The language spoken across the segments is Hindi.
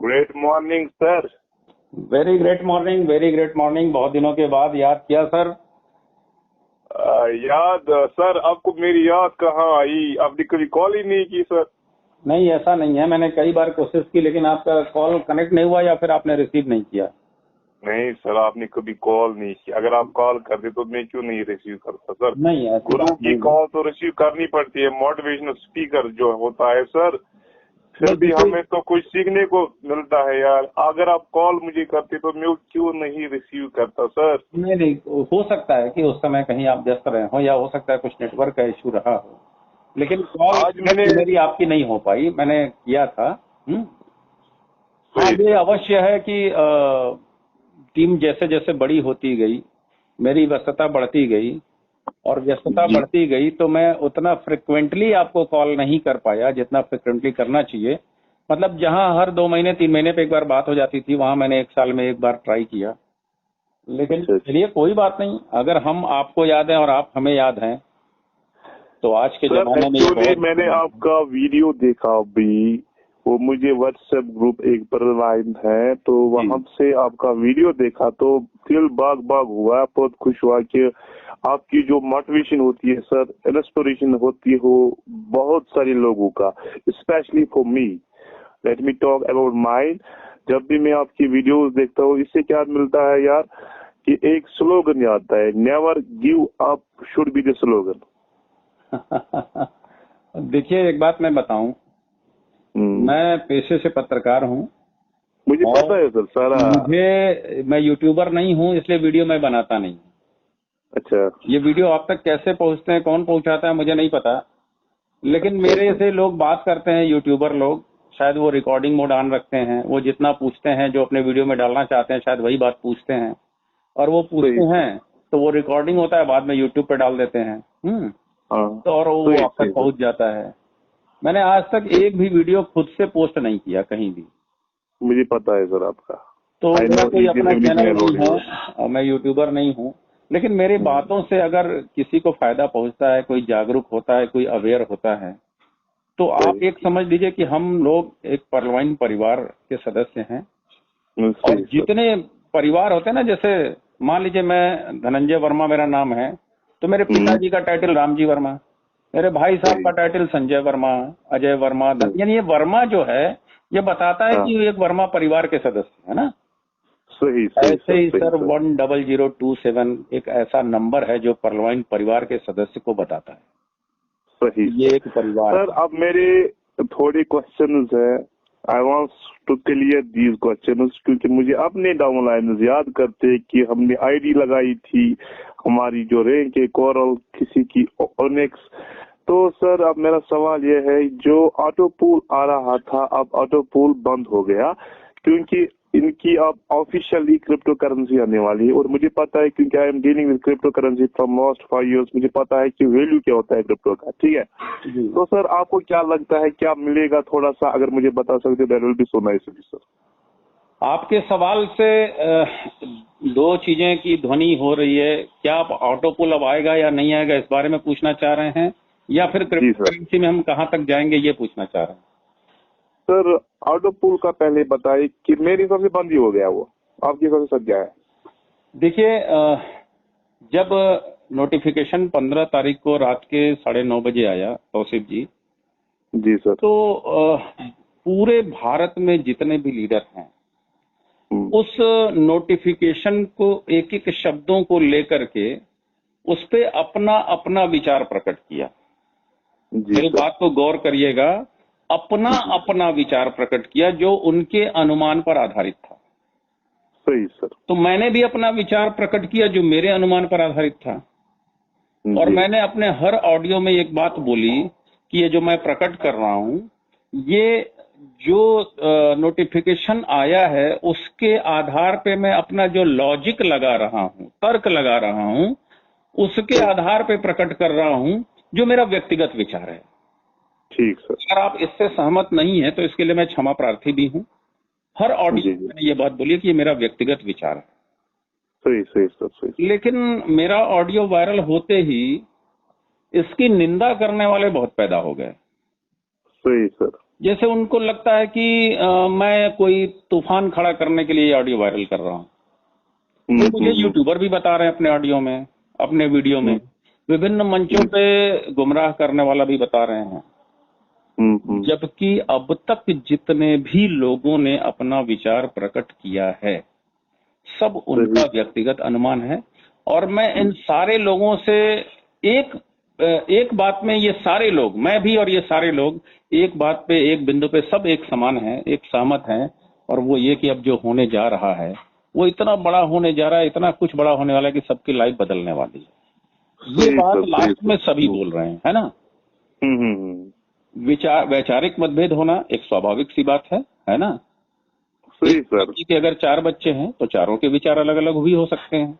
Great morning sir. Very great morning, very great morning. बहुत दिनों के बाद याद किया सर। याद सर, आपको मेरी याद कहाँ आई? आपने कभी कॉल ही नहीं की सर। नहीं, ऐसा नहीं है, मैंने कई बार कोशिश की लेकिन आपका कॉल कनेक्ट नहीं हुआ या फिर आपने रिसीव नहीं किया। नहीं सर, आपने कभी कॉल नहीं की। अगर आप कॉल करते तो मैं क्यों नहीं रिसीव करता सर? नहीं, ऐसी गुरु बात की नहीं कॉल तो रिसीव करनी पड़ती है। मोटिवेशनल स्पीकर जो होता है सर, फिर भी हमें तो कुछ सीखने को मिलता है यार। अगर आप कॉल मुझे करते तो मैं क्यों नहीं रिसीव करता सर? नहीं, हो सकता है कि उस समय कहीं आप व्यस्त रहे हो या हो सकता है कुछ नेटवर्क का इशू रहा हो, लेकिन कॉल आज मैंने मेरी आपकी नहीं हो पाई, मैंने किया था। हाँ, ये अवश्य है कि टीम जैसे जैसे बड़ी होती गई, मेरी व्यस्तता बढ़ती गई और व्यस्तता बढ़ती गई तो मैं उतना फ्रिक्वेंटली आपको कॉल नहीं कर पाया जितना फ्रिक्वेंटली करना चाहिए। मतलब जहां हर 2 महीने 3 महीने पे एक बार बात हो जाती थी, वहां मैंने 1 साल में एक बार ट्राई किया। लेकिन चलिए कोई बात नहीं, अगर हम आपको याद हैं और आप हमें याद हैं तो आज के जमाने में एक्चुअली मैंने आपका वीडियो देखा अभी, वो मुझे व्हाट्सएप ग्रुप एक पर लाइन है तो वहां से आपका वीडियो देखा तो दिल बाग बाग हुआ। बहुत खुश हुआ कि आपकी जो मोटिवेशन होती है सर, इंस्पिरेशन होती हो बहुत सारे लोगों का, specially for me. Let me talk about mine. जब भी मैं आपकी वीडियोस देखता हूँ, इससे क्या मिलता है यार कि एक स्लोगन आता है, never give up should be the slogan. देखिए, एक बात मैं बताऊं, मैं पेशे से पत्रकार हूं। मुझे पता है सर सारा। मैं यूट्यूबर नहीं हूं, इसलिए वीडियो मैं बनाता नहीं। अच्छा, ये वीडियो आप तक कैसे पहुंचते हैं, कौन पहुंचाता है, मुझे नहीं पता, लेकिन मेरे से लोग बात करते हैं, यूट्यूबर लोग, शायद वो रिकॉर्डिंग मोड ऑन रखते हैं, वो जितना पूछते हैं जो अपने वीडियो में डालना चाहते हैं शायद वही बात पूछते हैं, और वो पूछते हैं तो वो रिकॉर्डिंग होता है, बाद में यूट्यूब पे डाल देते हैं। तो और वो आप तक पहुंच जाता है। मैंने आज तक एक भी वीडियो खुद से पोस्ट नहीं किया कहीं भी। मुझे पता है सर आपका। तो मेरा कोई अपना चैनल नहीं है और मैं यूट्यूबर नहीं हूँ, लेकिन मेरी बातों से अगर किसी को फायदा पहुंचता है, कोई जागरूक होता है, कोई अवेयर होता है, तो आप एक समझ लीजिए कि हम लोग एक परलवाइन परिवार के सदस्य हैं। और जितने परिवार होते हैं ना, जैसे मान लीजिए मैं धनंजय वर्मा मेरा नाम है, तो मेरे पिताजी का टाइटल रामजी वर्मा, मेरे भाई साहब का टाइटल संजय वर्मा, अजय वर्मा, यानी ये वर्मा जो है ये बताता है कि एक वर्मा परिवार के सदस्य है ना। ऐसे ही सर 10027 एक ऐसा नंबर है जो परलवाइन परिवार के सदस्य को बताता है। सही, ये एक परिवार। सर अब मेरे थोड़े क्वेश्चंस है, I want to clear these questions, क्योंकि मुझे अपने डाउनलाइनर्स याद करते कि हमने आईडी लगाई थी, हमारी जो रैंक है कोरल, किसी की ओनेक्स। तो सर अब मेरा सवाल यह है, जो ऑटो पूल आ रहा था अब ऑटो पूल बंद हो गया, क्योंकि इनकी अब ऑफिशियली क्रिप्टो करेंसी आने वाली है, और मुझे पता है क्योंकि I am dealing with crypto currency from last 5 years, मुझे पता है कि वैल्यू क्या होता है क्रिप्टो का। ठीक है, तो सर आपको क्या लगता है क्या मिलेगा? थोड़ा सा अगर मुझे बता सकते that will be so nice sir. आपके सवाल से 2 चीजें की ध्वनि हो रही है। क्या आप ऑटो पुल अब आएगा या नहीं आएगा इस बारे में पूछना चाह रहे हैं, या फिर क्रिप्टो करेंसी में हम कहाँ तक जाएंगे ये पूछना चाह रहे हैं? सर ऑटो पुल का पहले बताइए कि मेरे हिसाब से बंद ही हो गया, वो आपके हिसाब से सच क्या है? देखिए, जब नोटिफिकेशन 15 तारीख को रात के 9:30 बजे आया तौसीफ जी सर, तो पूरे भारत में जितने भी लीडर हैं उस नोटिफिकेशन को एक एक शब्दों को लेकर के उस पे अपना अपना विचार प्रकट किया। मेरी बात को गौर करिएगा, अपना अपना विचार प्रकट किया जो उनके अनुमान पर आधारित था। सही सर। तो मैंने भी अपना विचार प्रकट किया जो मेरे अनुमान पर आधारित था, और मैंने अपने हर ऑडियो में एक बात बोली कि ये जो मैं प्रकट कर रहा हूं, ये जो नोटिफिकेशन आया है उसके आधार पे मैं अपना जो लॉजिक लगा रहा हूं, तर्क लगा रहा हूं, उसके आधार पे प्रकट कर रहा हूं जो मेरा व्यक्तिगत विचार है। ठीक सर। अगर आप इससे सहमत नहीं है तो इसके लिए मैं क्षमा प्रार्थी भी हूं। हर ऑडियो में मैंने ये बात बोली कि ये मेरा व्यक्तिगत विचार है। सही सही सर, सही। लेकिन मेरा ऑडियो वायरल होते ही इसकी निंदा करने वाले बहुत पैदा हो गए। सही सर। जैसे उनको लगता है कि मैं कोई तूफान खड़ा करने के लिए ऑडियो वायरल कर रहा हूँ। तो मुझे यूट्यूबर भी बता रहे हैं अपने ऑडियो में, अपने वीडियो में, विभिन्न मंचों पे गुमराह करने वाला भी बता रहे हैं। जबकि अब तक जितने भी लोगों ने अपना विचार प्रकट किया है सब उनका व्यक्तिगत अनुमान है। और मैं इन सारे लोगों से एक बात में, ये सारे लोग, मैं भी और ये सारे लोग एक बात पे, एक बिंदु पे सब एक समान हैं, एक सहमत हैं, और वो ये कि अब जो होने जा रहा है वो इतना बड़ा होने जा रहा है, इतना कुछ बड़ा होने वाला है कि सबकी लाइफ बदलने वाली है। ये बात लास्ट में सभी बोल रहे हैं, है ना। वैचारिक मतभेद होना एक स्वाभाविक सी बात है ना। सही सर। कि अगर 4 बच्चे हैं तो चारों के विचार अलग अलग भी हो सकते हैं।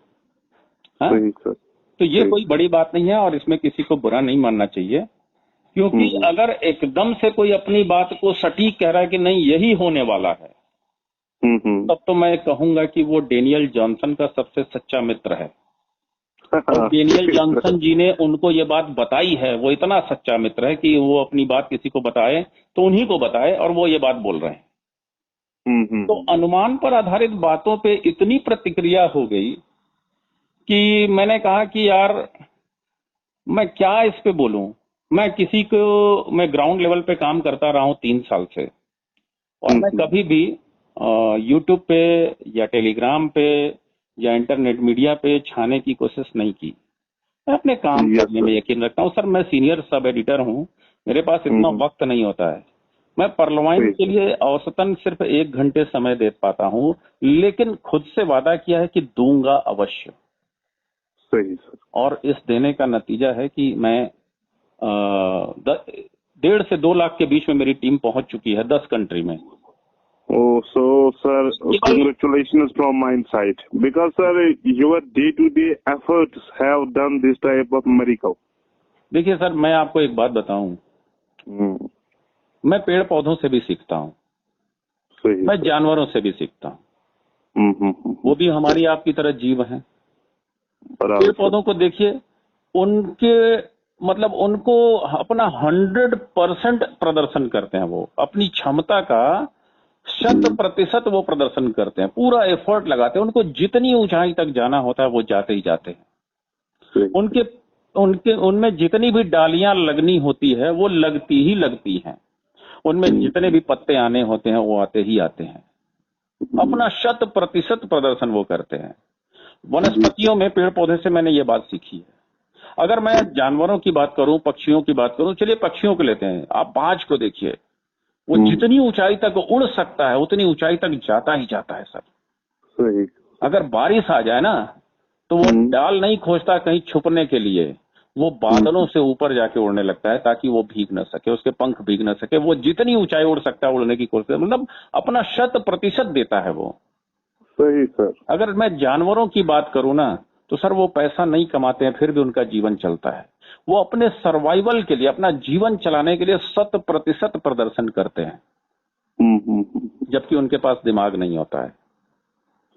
सही सर। तो ये कोई बड़ी बात नहीं है और इसमें किसी को बुरा नहीं मानना चाहिए, क्योंकि अगर एकदम से कोई अपनी बात को सटीक कह रहा है कि नहीं यही होने वाला है, तब तो मैं कहूंगा कि वो डेनियल जॉनसन का सबसे सच्चा मित्र है। और डेनियल जॉनसन जी ने उनको ये बात बताई है, वो इतना सच्चा मित्र है कि वो अपनी बात किसी को बताए तो उन्हीं को बताए, और वो ये बात बोल रहे हैं। तो अनुमान पर आधारित बातों पे इतनी प्रतिक्रिया हो गई कि मैंने कहा कि यार मैं क्या इस पे बोलूं। मैं ग्राउंड लेवल पे काम करता रहा हूं 3 साल से, और मैं कभी भी यूट्यूब पे या टेलीग्राम पे या इंटरनेट मीडिया पे छाने की कोशिश नहीं की। मैं अपने काम करने में यकीन रखता हूं। सर मैं सीनियर सब एडिटर हूं, मेरे पास इतना वक्त नहीं होता है। मैं परलवाइन के लिए औसतन सिर्फ 1 घंटे समय दे पाता हूं, लेकिन खुद से वादा किया है कि दूंगा अवश्य। सही सर। और इस देने का नतीजा है कि मैं 1.5 से 2 लाख के बीच में मेरी टीम पहुंच चुकी है 10 कंट्री में। Oh, so sir, congratulations from my side, because sir, your day-to-day efforts have done this type of miracle. देखिए सर, मैं आपको एक बात बताऊं, मैं पेड़ पौधों से भी सीखता हूं, मैं जानवरों से भी सीखता हूं। वो भी हमारी आपकी तरह जीव हैं। पेड़ पौधों को देखिए, उनको अपना 100% प्रदर्शन करते हैं। वो अपनी क्षमता का 100% वो प्रदर्शन करते हैं, पूरा एफर्ट लगाते हैं। उनको जितनी ऊंचाई तक जाना होता है वो जाते ही जाते हैं। उनमें जितनी भी डालियां लगनी होती है वो लगती ही लगती हैं। उनमें जितने भी पत्ते आने होते हैं वो आते ही आते हैं। अपना 100% प्रदर्शन वो करते हैं। वनस्पतियों में, पेड़ पौधे से मैंने ये बात सीखी है। अगर मैं जानवरों की बात करूं, पक्षियों की बात करूं, चलिए पक्षियों को लेते हैं। आप बाज को देखिए, वो जितनी ऊंचाई तक उड़ सकता है उतनी ऊंचाई तक जाता ही जाता है सर। अगर बारिश आ जाए ना तो वो डाल नहीं खोजता कहीं छुपने के लिए, वो बादलों से ऊपर जाके उड़ने लगता है ताकि वो भीग न सके, उसके पंख भीग न सके। वो जितनी ऊंचाई उड़ सकता है उड़ने की कोशिश, मतलब अपना 100% देता है वो। सही सर। अगर मैं जानवरों की बात करूं ना तो सर वो पैसा नहीं कमाते हैं फिर भी उनका जीवन चलता है। वो अपने सर्वाइवल के लिए, अपना जीवन चलाने के लिए 100% प्रदर्शन करते हैं, जबकि उनके पास दिमाग नहीं होता है।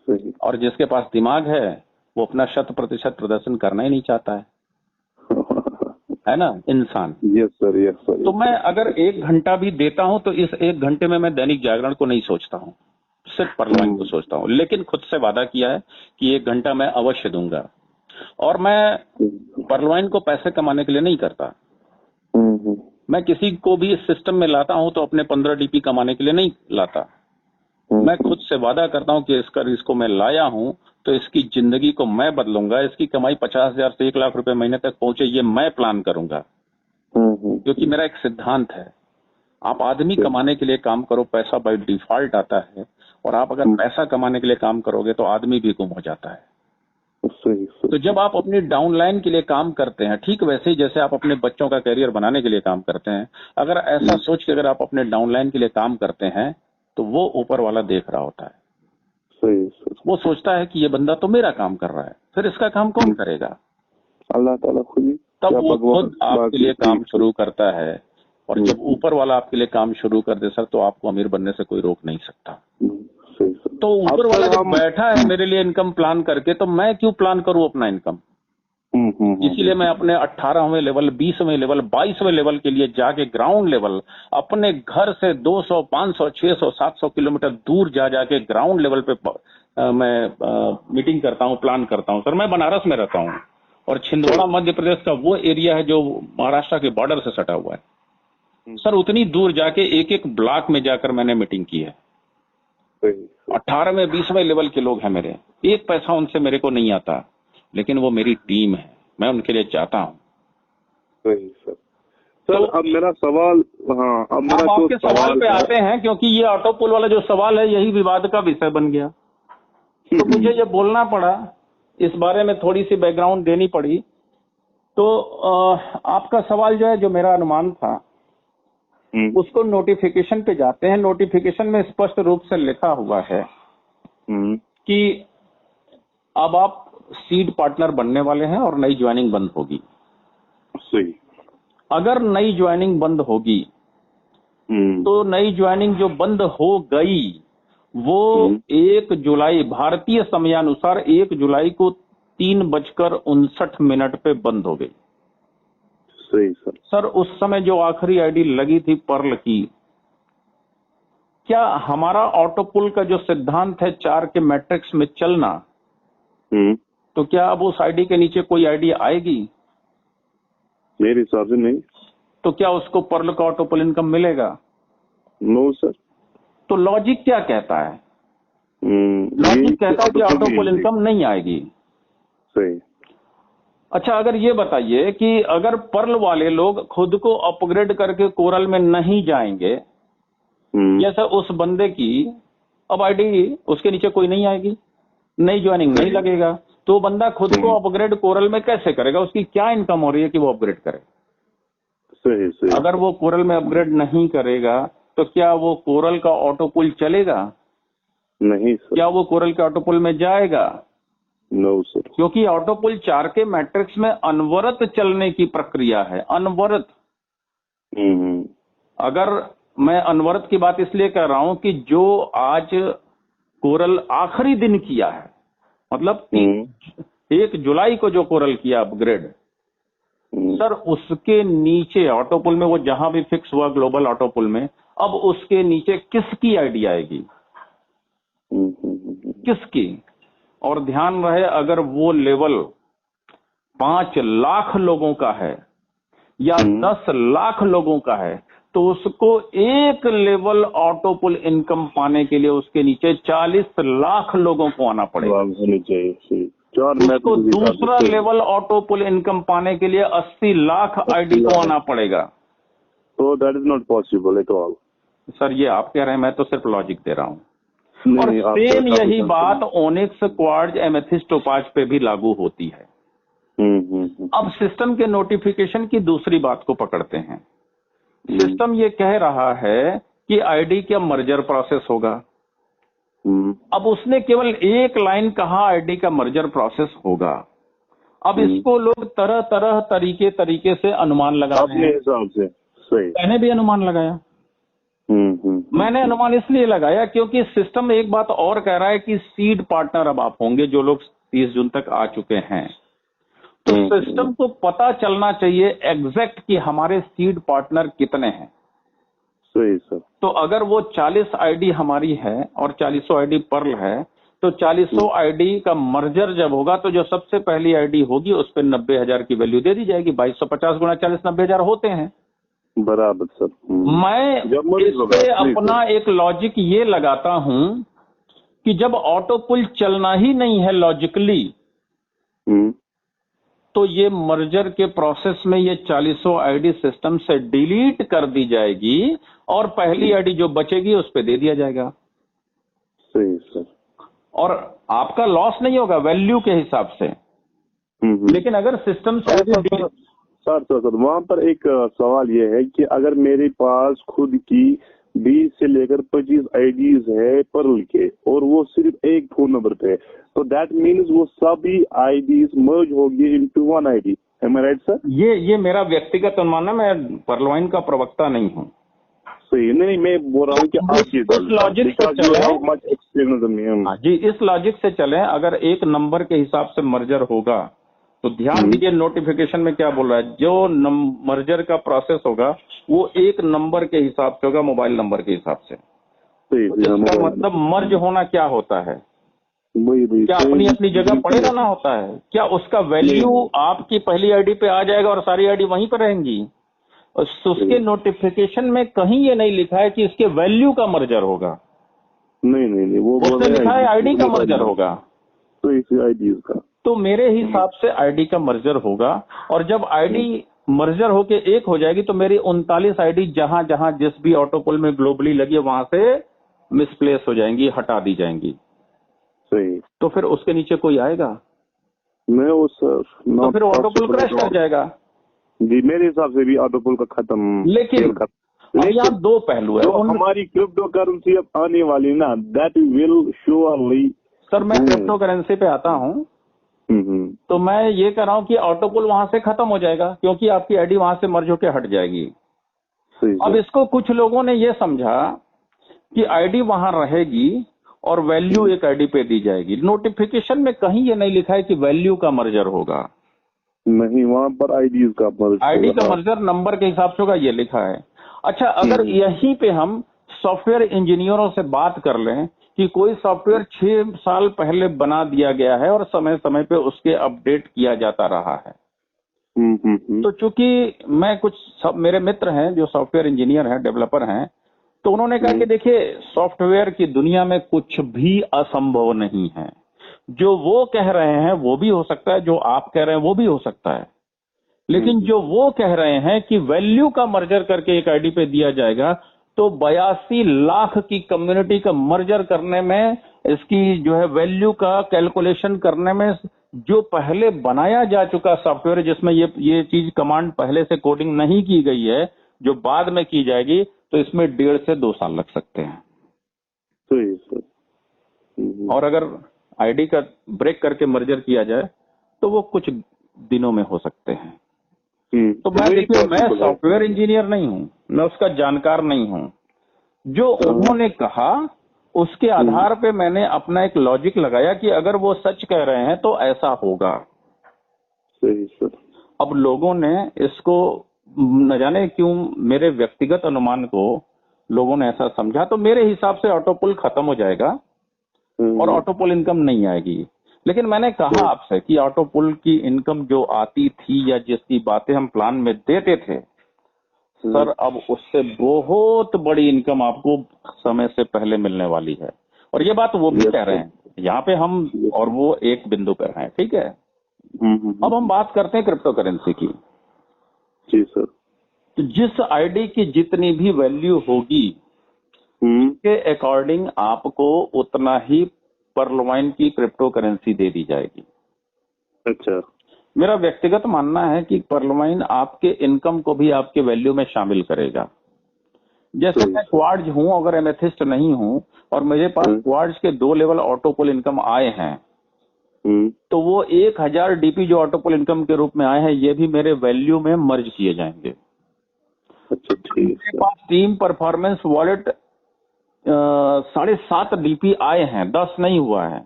सही। और जिसके पास दिमाग है वो अपना 100% प्रदर्शन करना ही नहीं चाहता है ना इंसान। Yes sir, yes sir. तो मैं अगर 1 घंटा भी देता हूं तो इस 1 घंटे में मैं दैनिक जागरण को नहीं सोचता हूं, सिर्फ परलवाइन को सोचता हूं। लेकिन खुद से वादा किया है कि 1 घंटा मैं अवश्य दूंगा। और मैं परलवाइन को पैसे कमाने के लिए नहीं करता। मैं किसी को भी इस सिस्टम में लाता हूं तो अपने 15 DP कमाने के लिए नहीं लाता। मैं खुद से वादा करता हूं कि इसको मैं लाया हूं तो इसकी जिंदगी को मैं बदलूंगा। इसकी कमाई 50,000 से 1 लाख रुपए महीने तक पहुंचे, ये मैं प्लान करूंगा, क्योंकि मेरा एक सिद्धांत है। आप आदमी कमाने के लिए काम करो, पैसा बाय डिफॉल्ट आता है। और आप अगर पैसा कमाने के लिए काम करोगे तो आदमी भी गुम हो जाता है। तो जब आप अपनी डाउनलाइन के लिए काम करते हैं, ठीक वैसे ही जैसे आप अपने बच्चों का करियर बनाने के लिए काम करते हैं, अगर ऐसा सोच के अगर आप अपने डाउनलाइन के लिए काम करते हैं तो वो ऊपर वाला देख रहा होता है। वो सोचता है कि ये बंदा तो मेरा काम कर रहा है, फिर इसका काम कौन करेगा? अल्लाह ताला खुद ही। तब वो खुद आपके लिए काम शुरू करता है। और जब ऊपर वाला आपके लिए काम शुरू कर दे सर, तो आपको अमीर बनने से कोई रोक नहीं सकता। तो ऊपर वाला जब बैठा है मेरे लिए इनकम प्लान करके, तो मैं क्यों प्लान करूं अपना इनकम? इसीलिए मैं अपने 18वें लेवल, 20वें लेवल, 22वें लेवल के लिए जाके ग्राउंड लेवल अपने घर से 200, 500, 600, 700 किलोमीटर दूर जा जाके ग्राउंड लेवल पे मैं मीटिंग करता हूँ, प्लान करता हूँ। सर मैं बनारस में रहता हूँ और छिंदवाड़ा मध्य प्रदेश का वो एरिया है जो महाराष्ट्र के बॉर्डर से सटा हुआ है। सर उतनी दूर जाके एक एक ब्लॉक में जाकर मैंने मीटिंग की है। 18वें 20वें लेवल के लोग हैं मेरे, एक पैसा उनसे मेरे को नहीं आता, लेकिन वो मेरी टीम है, मैं उनके लिए चाहता हूँ। सही सर। सर अब मेरा सवाल, हाँ अब मेरा आपके सवाल पे आते हैं, क्योंकि ये ऑटो पुल वाला जो सवाल है यही विवाद का विषय बन गया, तो मुझे ये बोलना पड़ा, इस बारे में थोड़ी सी बैकग्राउंड देनी पड़ी। तो आपका सवाल जो है, जो मेरा अनुमान था उसको नोटिफिकेशन पे जाते हैं। नोटिफिकेशन में स्पष्ट रूप से लिखा हुआ है कि अब आप सीड पार्टनर बनने वाले हैं और नई ज्वाइनिंग बंद होगी। सही। अगर नई ज्वाइनिंग बंद होगी तो नई ज्वाइनिंग जो बंद हो गई वो 1 जुलाई भारतीय समयानुसार 1 जुलाई को 3:59 पे बंद हो गई। सही सर। सर उस समय जो आखिरी आईडी लगी थी पर्ल की, क्या हमारा ऑटो पुल का जो सिद्धांत है 4 के मैट्रिक्स में चलना, तो क्या अब उस आईडी के नीचे कोई आईडी आएगी? मेरे हिसाब से नहीं। तो क्या उसको पर्ल का ऑटो पुल इनकम मिलेगा? No sir. तो लॉजिक क्या कहता है? लॉजिक कहता है कि ऑटो पुल इनकम नहीं आएगी। सही। अच्छा, अगर ये बताइए कि अगर पर्ल वाले लोग खुद को अपग्रेड करके कोरल में नहीं जाएंगे, जैसा उस बंदे की अब आईडी उसके नीचे कोई नहीं आएगी, नई ज्वाइनिंग नहीं लगेगा, तो बंदा खुद को अपग्रेड कोरल में कैसे करेगा? उसकी क्या इनकम हो रही है कि वो अपग्रेड करे? सही सही। अगर वो कोरल में अपग्रेड नहीं करेगा तो क्या वो कोरल का ऑटो पुल चलेगा? नहीं सर। क्या वो कोरल के ऑटो पुल में जाएगा? No sir. क्योंकि ऑटो पुल 4 के मैट्रिक्स में अनवरत चलने की प्रक्रिया है, अनवरत। अगर मैं अनवरत की बात इसलिए कर रहा हूं कि जो आज कोरल आखिरी दिन किया है, मतलब 1 जुलाई को जो कोरल किया अपग्रेड, सर उसके नीचे ऑटो पुल में वो जहां भी फिक्स हुआ ग्लोबल ऑटो पुल में, अब उसके नीचे किसकी आईडी आएगी? किसकी? और ध्यान रहे, अगर वो लेवल 5 लाख लोगों का है या 10 लाख लोगों का है, तो उसको एक लेवल ऑटो पुल इनकम पाने के लिए उसके नीचे 40 लाख लोगों को आना पड़ेगा। उसको दूसरा लेवल ऑटो पुल इनकम पाने के लिए 80 लाख आईडी को आना पड़ेगा। तो that is not possible at all. Sir ये आप कह रहे हैं, मैं तो सिर्फ लॉजिक दे रहा हूँ। और सेम यही बात ओनिक्स, क्वार्ट्ज, एमेथिस्ट, टोपाज पे भी लागू होती है। अब सिस्टम के नोटिफिकेशन की दूसरी बात को पकड़ते हैं। सिस्टम ये कह रहा है कि आईडी का मर्जर प्रोसेस होगा। अब उसने केवल एक लाइन कहा आईडी का मर्जर प्रोसेस होगा। अब इसको लोग तरह तरह तरीके से अनुमान लगा रहे हैं। अपने हिसाब से। सही। मैंने भी अनुमान लगाया। मैंने अनुमान इसलिए लगाया क्योंकि सिस्टम एक बात और कह रहा है कि सीड पार्टनर अब आप होंगे जो लोग 30 जून तक आ चुके हैं, तो सिस्टम को पता चलना चाहिए एग्जैक्ट कि हमारे सीड पार्टनर कितने हैं। सही सर। तो अगर वो 40 आईडी हमारी है और 40 आईडी पर्ल है, तो 40 आईडी का मर्जर जब होगा तो जो सबसे पहली आईडी होगी उस पर 90,000 की वैल्यू दे दी जाएगी। 2250 गुणा 40, 90,000 होते हैं। बराबर सर। मैं इससे अपना एक लॉजिक ये लगाता हूं कि जब ऑटो पुल चलना ही नहीं है लॉजिकली, तो ये मर्जर के प्रोसेस में ये 40 आईडी सिस्टम से डिलीट कर दी जाएगी और पहली आईडी जो बचेगी उस पर दे दिया जाएगा। सही सर। और आपका लॉस नहीं होगा वैल्यू के हिसाब से। लेकिन अगर सिस्टम से सर वहाँ पर एक सवाल ये है कि अगर मेरे पास खुद की 20 से लेकर 25 आईडीज है पर्ल के और वो सिर्फ एक फोन नंबर पे है, तो दैट मीन्स वो सभी आईडीज मर्ज होगी इनटू वन आईडी। एम आई राइट सर? ये मेरा व्यक्तिगत अनुमान है, मैं पर्लवाइन का प्रवक्ता नहीं हूँ। सही। नहीं, मैं बोल रहा हूँ कि आप इस लॉजिक से चले। जी, इस लॉजिक से चले, अगर एक नंबर के हिसाब से मर्जर होगा तो ध्यान दीजिए नोटिफिकेशन में क्या बोल रहा है, जो मर्जर का प्रोसेस होगा वो एक नंबर के हिसाब से होगा, मोबाइल नंबर के हिसाब से। तो इसका मतलब मर्ज होना क्या होता है, क्या अपनी अपनी जगह पड़ेगा ना होता है, क्या उसका वैल्यू आपकी पहली आईडी पे आ जाएगा और सारी आईडी वहीं पर रहेंगी। उसके नोटिफिकेशन में कहीं ये नहीं लिखा है कि इसके वैल्यू का मर्जर होगा, नहीं वो उसमें लिखा है आईडी का मर्जर होगा। तो इसी आईडी का, तो मेरे हिसाब से आईडी का मर्जर होगा। और जब आईडी मर्जर होके एक हो जाएगी तो मेरी 39 आईडी जहां जहां जिस भी ऑटोपोल में ग्लोबली लगी है वहां से मिसप्लेस हो जाएंगी, हटा दी जाएंगी। सही। तो फिर उसके नीचे कोई आएगा मैं उस तो फिर ऑटोपोल क्रैश कर जाएगा। जी मेरे हिसाब से भी ऑटोपोल का खत्म। लेकिन यहाँ दो पहलू है। हमारी क्रिप्टो करेंसी अब आने वाली ना, दैट विल श्योरली। सर मैं क्रिप्टो करेंसी पे आता हूँ तो मैं ये कह रहा हूँ कि ऑटोपोल वहां से खत्म हो जाएगा क्योंकि आपकी आईडी वहां से मर्ज होकर हट जाएगी। अब इसको कुछ लोगों ने ये समझा कि आईडी वहां रहेगी और वैल्यू एक आईडी पे दी जाएगी। नोटिफिकेशन में कहीं ये नहीं लिखा है कि वैल्यू का मर्जर होगा, नहीं वहां पर आईडी का मर्जर नंबर के हिसाब से होगा, ये लिखा है। अच्छा, अगर यहीं पे हम सॉफ्टवेयर इंजीनियरों से बात कर लें कि कोई सॉफ्टवेयर 6 साल पहले बना दिया गया है और समय समय पे उसके अपडेट किया जाता रहा है, तो चूंकि मैं मेरे मित्र हैं जो सॉफ्टवेयर इंजीनियर हैं, डेवलपर हैं, तो उन्होंने कहा कि देखिए सॉफ्टवेयर की दुनिया में कुछ भी असंभव नहीं है। जो वो कह रहे हैं वो भी हो सकता है, जो आप कह रहे हैं वो भी हो सकता है, लेकिन जो वो कह रहे हैं कि वैल्यू का मर्जर करके एक आईडी पे दिया जाएगा, तो 82 लाख की कम्युनिटी का मर्जर करने में, इसकी जो है वैल्यू का कैलकुलेशन करने में, जो पहले बनाया जा चुका सॉफ्टवेयर जिसमें ये चीज कमांड पहले से कोडिंग नहीं की गई है, जो बाद में की जाएगी, तो इसमें 1.5 से 2 साल लग सकते हैं। सही सर। और अगर आईडी का ब्रेक करके मर्जर किया जाए तो वो कुछ दिनों में हो सकते हैं। तो मैं देखिए, मैं सॉफ्टवेयर इंजीनियर नहीं हूं, मैं उसका जानकार नहीं हूं। जो उन्होंने कहा उसके आधार पे मैंने अपना एक लॉजिक लगाया कि अगर वो सच कह रहे हैं तो ऐसा होगा। सही सर। अब लोगों ने इसको न जाने क्यों, मेरे व्यक्तिगत अनुमान को लोगों ने ऐसा समझा, तो मेरे हिसाब से ऑटोपोल खत्म हो जाएगा और ऑटोपोल इनकम नहीं आएगी। लेकिन मैंने कहा आपसे कि ऑटोपोल की इनकम जो आती थी या जिसकी बातें हम प्लान में देते थे सर, अब उससे बहुत बड़ी इनकम आपको समय से पहले मिलने वाली है। और ये बात वो भी कह रहे हैं, यहाँ पे हम और वो एक बिंदु पर हैं, ठीक है। अब हम बात करते हैं क्रिप्टो करेंसी की। जी सर। तो जिस आईडी की जितनी भी वैल्यू होगी उसके अकॉर्डिंग आपको उतना ही परलवाइन की क्रिप्टो करेंसी दे दी जाएगी। अच्छा। मेरा व्यक्तिगत मानना है कि परलवाइन आपके इनकम को भी आपके वैल्यू में शामिल करेगा। जैसे मैं क्वार्ट्ज हूं, अगर एमेथिस्ट नहीं हूं और मेरे पास क्वार्ट्ज के 2 लेवल ऑटोपोल इनकम आए हैं, तो वो 1000 डीपी जो ऑटोपोल इनकम के रूप में आए हैं, ये भी मेरे वैल्यू में मर्ज किए जाएंगे। अच्छा, ठीक। मेरे पास टीम परफॉर्मेंस वॉलेट 7.5 डीपी आए हैं, 10 नहीं हुआ है,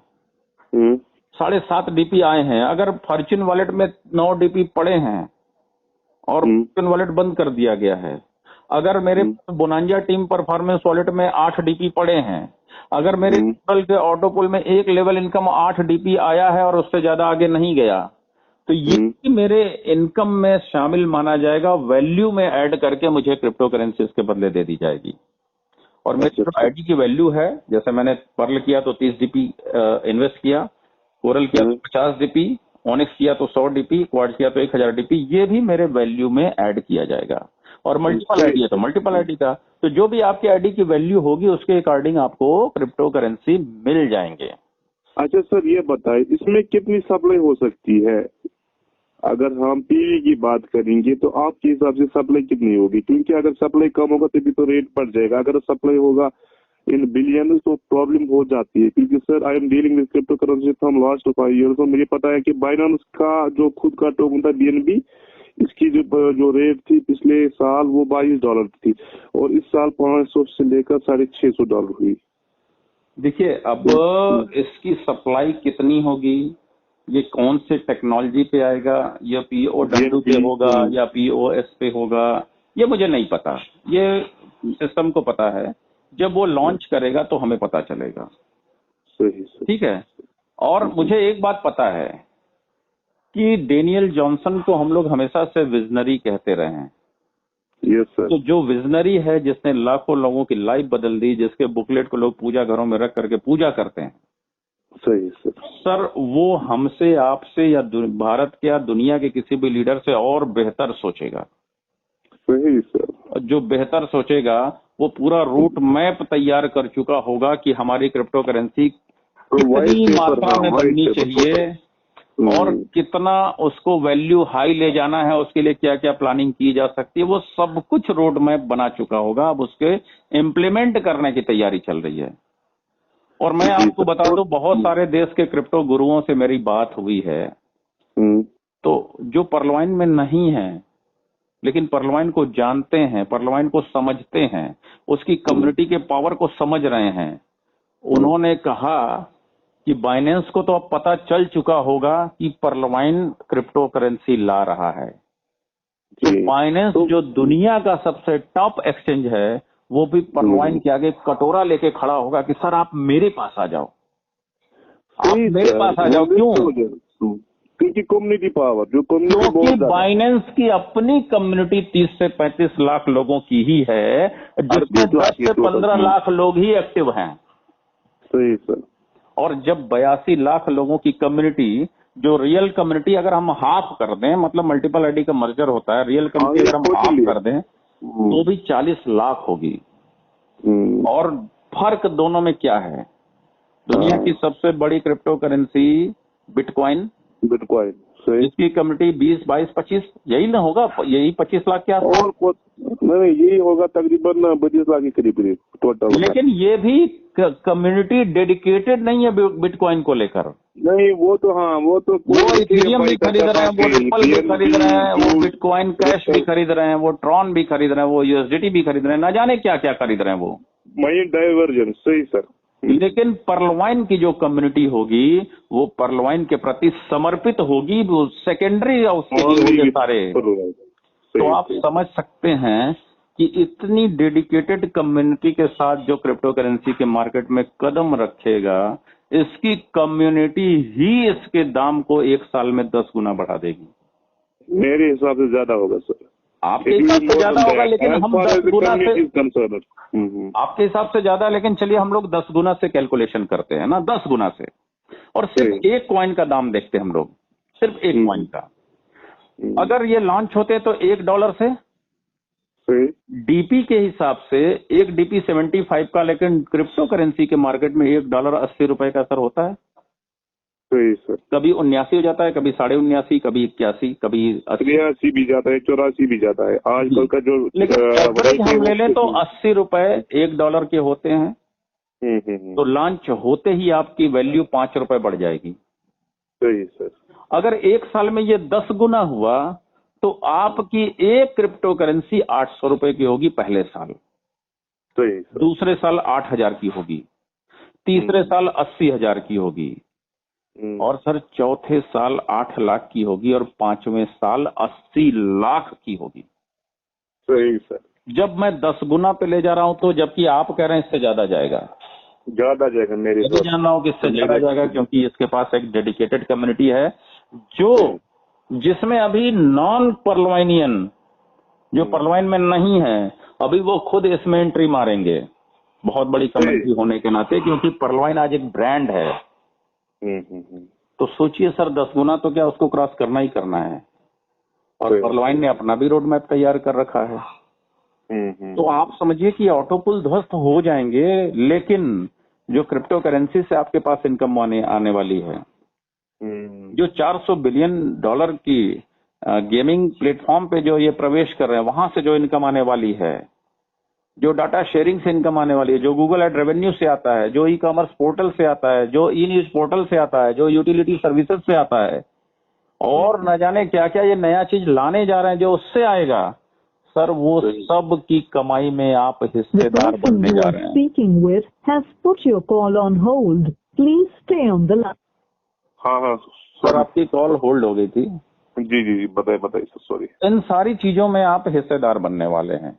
7.5 डीपी आए हैं। अगर फॉर्च्यून वॉलेट में 9 डीपी पड़े हैं और फॉर्च्यून वॉलेट बंद कर दिया गया है, अगर मेरे बोनांजा टीम परफॉर्मेंस वॉलेट में 8 डीपी पड़े हैं, अगर मेरे टोटल के ऑटोपोल में एक लेवल इनकम 8 डीपी आया है और उससे ज्यादा आगे नहीं गया, तो ये मेरे इनकम में शामिल माना जाएगा। वैल्यू में ऐड करके मुझे क्रिप्टो करेंसी इसके बदले दे दी जाएगी। और मेरी जो आईडी की वैल्यू है, जैसे मैंने पर्ल किया तो 30 डीपी इन्वेस्ट किया, कोरल किया तो 50 डीपी, ऑनिक्स किया तो 100 डीपी, क्वार्ट्ज किया तो 1000 डीपी, ये भी मेरे वैल्यू में ऐड किया जाएगा। और मल्टीपल आईडी है तो मल्टीपल आईडी का, तो जो भी आपकी आईडी की वैल्यू होगी उसके अकॉर्डिंग आपको क्रिप्टो करेंसी मिल जाएंगे। अच्छा सर, ये बताइए इसमें कितनी सप्लाई हो सकती है? अगर हम पीवी की बात करेंगे तो आपके हिसाब से सप्लाई कितनी होगी? क्योंकि अगर सप्लाई कम होगा तभी तो रेट बढ़ जाएगा। अगर सप्लाई होगा इन बिलियन तो प्रॉब्लम हो जाती है। क्योंकि sir I am dealing with crypto currency from last 5 years, तो मुझे पता है कि बाइनेंस का जो खुद का टोकन था BNB, इसकी जो रेट थी पिछले साल वो $22 थी और इस साल 500 से लेकर $650 हुई। देखिए, अब इसकी सप्लाई कितनी होगी ये कौन से टेक्नोलॉजी पे आएगा, या POW पे होगा या POS पे होगा, ये मुझे नहीं पता। ये सिस्टम को पता है, जब वो लॉन्च करेगा तो हमें पता चलेगा। ठीक है। और मुझे एक बात पता है कि डेनियल जॉनसन को हम लोग हमेशा से विजनरी कहते रहे हैं। Yes sir. तो जो विजनरी है, जिसने लाखों लोगों की लाइफ बदल दी, जिसके बुकलेट को लोग पूजा घरों में रख करके पूजा करते हैं, सही सर वो हमसे, आपसे या भारत के या दुनिया के किसी भी लीडर से और बेहतर सोचेगा। सही सर। जो बेहतर सोचेगा वो पूरा रूट मैप तैयार कर चुका होगा कि हमारी क्रिप्टो करेंसी कितनी मात्रा में बननी चाहिए और कितना उसको वैल्यू हाई ले जाना है, उसके लिए क्या क्या प्लानिंग की जा सकती है, वो सब कुछ रोड मैप बना चुका होगा। अब उसके इम्प्लीमेंट करने की तैयारी चल रही है। और मैं आपको बता दूं, बहुत सारे देश के क्रिप्टो गुरुओं से मेरी बात हुई है, तो जो पर्लवाइन में नहीं है लेकिन पर्लवाइन को जानते हैं, पर्लवाइन को समझते हैं, उसकी कम्युनिटी के पावर को समझ रहे हैं, उन्होंने कहा कि बाइनेंस को तो अब पता चल चुका होगा कि पर्लवाइन क्रिप्टो करेंसी ला रहा है। तो बाइनेंस जो दुनिया का सबसे टॉप एक्सचेंज है, वो भी पर्लवाइन के आगे कटोरा लेके खड़ा होगा कि सर आप मेरे पास आ जाओ, आप मेरे पास आ जाओ। क्यों? क्योंकि कम्युनिटी पावर, जो क्योंकि बाइनेंस की अपनी कम्युनिटी 30 से 35 लाख लोगों की ही है, जिसमें 10 से 15 लाख लोग ही एक्टिव हैं। सही सर। और जब 82 लाख लोगों की कम्युनिटी, जो रियल कम्युनिटी अगर हम हाफ कर दें, मतलब मल्टीपल आईडी का मर्जर होता है, रियल कम्युनिटी अगर हम हाफ कर दें तो भी 40 लाख होगी। और फर्क दोनों में क्या है? दुनिया की सबसे बड़ी क्रिप्टो करेंसी बिटकॉइन, इसकी कम्युनिटी 20, 22, 25 यही ना होगा, यही 25 लाख के आसपास, नहीं यही होगा तकरीबन 25 लाख के करीब टोटल। लेकिन ये भी कम्युनिटी डेडिकेटेड नहीं है बिटकॉइन को लेकर। नहीं वो तो हाँ, वो इथेरियम भी खरीद रहे हैं, वो रिपल भी खरीद रहे हैं, वो बिटकॉइन कैश भी खरीद रहे हैं, वो ट्रॉन भी खरीद रहे हैं, वो USDT भी खरीद रहे हैं, ना जाने क्या क्या खरीद रहे हैं वो। डाइवर्जन। सही सर। लेकिन पर्लवाइन की जो कम्युनिटी होगी वो पर्लवाइन के प्रति समर्पित होगी, वो सेकेंडरी उसके होंगे सारे। तो आप समझ सकते हैं कि इतनी डेडिकेटेड कम्युनिटी के साथ जो क्रिप्टो करेंसी के मार्केट में कदम रखेगा, इसकी कम्युनिटी ही इसके दाम को 1 साल में 10 गुना बढ़ा देगी। मेरे हिसाब से ज्यादा होगा सर। आपके हिसाब से ज्यादा होगा, लेकिन हम 10 गुना से, आपके हिसाब से ज्यादा, लेकिन चलिए हम लोग 10 गुना से कैलकुलेशन करते हैं ना, 10 गुना से। और सिर्फ एक कॉइन का दाम देखते हम लोग, सिर्फ एक कॉइन का। अगर ये लॉन्च होते तो $1 से डीपी के हिसाब से, एक डीपी 75 का, लेकिन क्रिप्टो करेंसी के मार्केट में $1 80 रुपए का सर होता है। सही सर। कभी 79 हो जाता है, कभी 79.5, कभी 81, कभी 83 भी जाता है, 84 भी जाता है आजकल का जो। लेकिन एवरेज हम ले लें तो 80 रुपए $1 के होते हैं। तो लॉन्च होते ही आपकी वैल्यू 5 रुपए बढ़ जाएगी। सही सर। अगर 1 साल में ये 10 गुना हुआ तो आपकी एक क्रिप्टो करेंसी 800 रुपए की होगी पहले साल। सही। दूसरे साल 8,000 की होगी, तीसरे साल 80,000 की होगी, और सर चौथे साल 8 लाख की होगी, और 5वें साल 80 लाख की होगी। सही सर। जब मैं 10 गुना पे ले जा रहा हूं तो, जबकि आप कह रहे हैं इससे ज्यादा जाएगा, मेरे जान रहा हूं कि इससे ज्यादा जाएगा, क्योंकि इसके पास एक डेडिकेटेड कम्युनिटी है जो, जिसमें अभी नॉन पर्लवाइनियन, जो पर्लवाइन में नहीं है, अभी वो खुद इसमें एंट्री मारेंगे, बहुत बड़ी कम्युनिटी होने के नाते, क्योंकि पर्लवाइन आज एक ब्रांड है। तो सोचिए सर, 10 गुना तो क्या, उसको क्रॉस करना ही करना है। और पर्लवाइन ने अपना भी रोड मैप तैयार कर रखा है। तो आप समझिए कि ऑटो पुल ध्वस्त हो जाएंगे, लेकिन जो क्रिप्टो करेंसी से आपके पास इनकम आने वाली है, जो $400 बिलियन की गेमिंग प्लेटफॉर्म पे जो ये प्रवेश कर रहे हैं, वहां से जो इनकम आने वाली है, जो डाटा शेयरिंग से इनकम आने वाली है, जो गूगल एड रेवेन्यू से आता है, जो ई-कॉमर्स पोर्टल से आता है, जो ई न्यूज पोर्टल से आता है, जो यूटिलिटी सर्विसेज से आता है, और न जाने क्या क्या ये नया चीज लाने जा रहे हैं जो उससे आएगा, सर वो सब की कमाई में आप हिस्सेदार बनने जा रहे हैं। हाँ, सर आपकी कॉल होल्ड हो गई थी। जी जी जी, बताइए बताइए सर, सॉरी। इन सारी चीजों में आप हिस्सेदार बनने वाले हैं।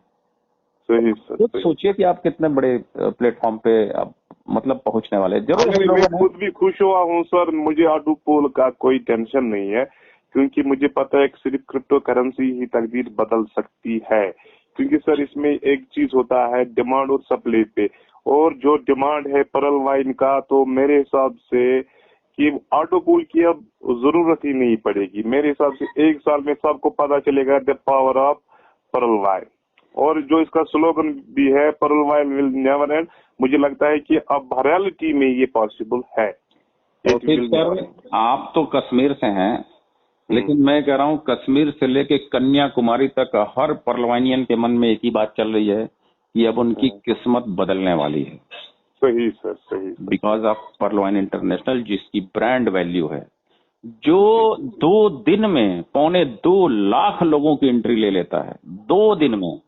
सही सर, खुद सही। सोचिए कि आप कितने बड़े प्लेटफॉर्म पे आप मतलब पहुंचने वाले हैं। जरूर हम मैं लोगों ने खुद भी खुश हुआ हूँ सर, मुझे ऑटो पोल का कोई टेंशन नहीं है, क्योंकि मुझे पता है कि सिर्फ क्रिप्टो करेंसी ही तकदीर बदल सकती है। क्योंकि सर इसमें एक चीज होता है डिमांड और सप्लाई पे, और जो डिमांड है परल वाइन का, तो मेरे हिसाब से कि ऑटो पोल की अब जरूरत ही नहीं पड़ेगी। मेरे हिसाब से 1 साल में सबको पता चलेगा द पावर ऑफ परल वाइन। और जो इसका स्लोगन भी है, परल वाइन विल नेवर एंड, मुझे लगता है कि अब रियलिटी में ये पॉसिबल है। तो फिर सर आप तो कश्मीर से हैं, लेकिन मैं कह रहा हूँ कश्मीर से लेके कन्याकुमारी तक हर परलवानियन के मन में एक ही बात चल रही है कि अब उनकी किस्मत बदलने वाली है। सही सर, सही। बिकॉज ऑफ परलवाइन इंटरनेशनल, जिसकी ब्रांड वैल्यू है, जो 2 दिन में 2.25 लाख लोगों की एंट्री ले लेता है 2 दिन में।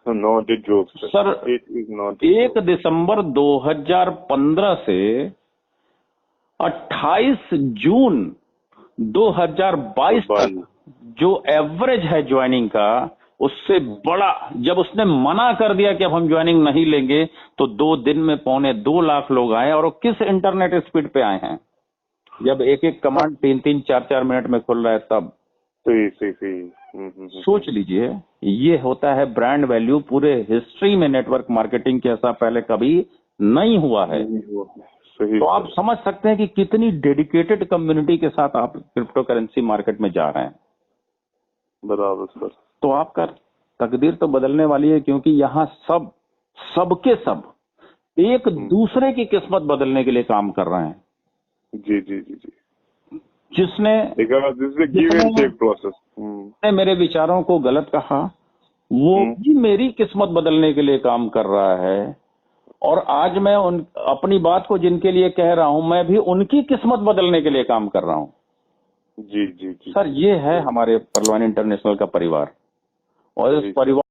Not a joke sir, it is not. 1 दिसंबर 2015 से 28 जून 2022 तक जो एवरेज है ज्वाइनिंग का, उससे बड़ा, जब उसने मना कर दिया कि अब हम ज्वाइनिंग नहीं लेंगे, तो 2 दिन में 2.25 लाख लोग आए। और वो किस इंटरनेट स्पीड पे आए हैं, जब एक एक कमांड 3-3, 4-4 मिनट में खुल रहा है तब। सही सही सही। सोच लीजिए, ये होता है ब्रांड वैल्यू। पूरे हिस्ट्री में नेटवर्क मार्केटिंग के ऐसा पहले कभी नहीं हुआ है। सही। तो आप समझ सकते हैं कि कितनी डेडिकेटेड कम्युनिटी के साथ आप क्रिप्टो करेंसी मार्केट में जा रहे हैं। बराबर सर। तो आपका तकदीर तो बदलने वाली है, क्योंकि यहाँ सबके सब एक दूसरे की किस्मत बदलने के लिए काम कर रहे हैं। जी जी जी जी। जिसने मेरे विचारों को गलत कहा, वो भी मेरी किस्मत बदलने के लिए काम कर रहा है। और आज मैं अपनी बात को जिनके लिए कह रहा हूं, मैं भी उनकी किस्मत बदलने के लिए काम कर रहा हूं। जी जी जी सर, ये है हमारे परलवान इंटरनेशनल का परिवार। और इस परिवार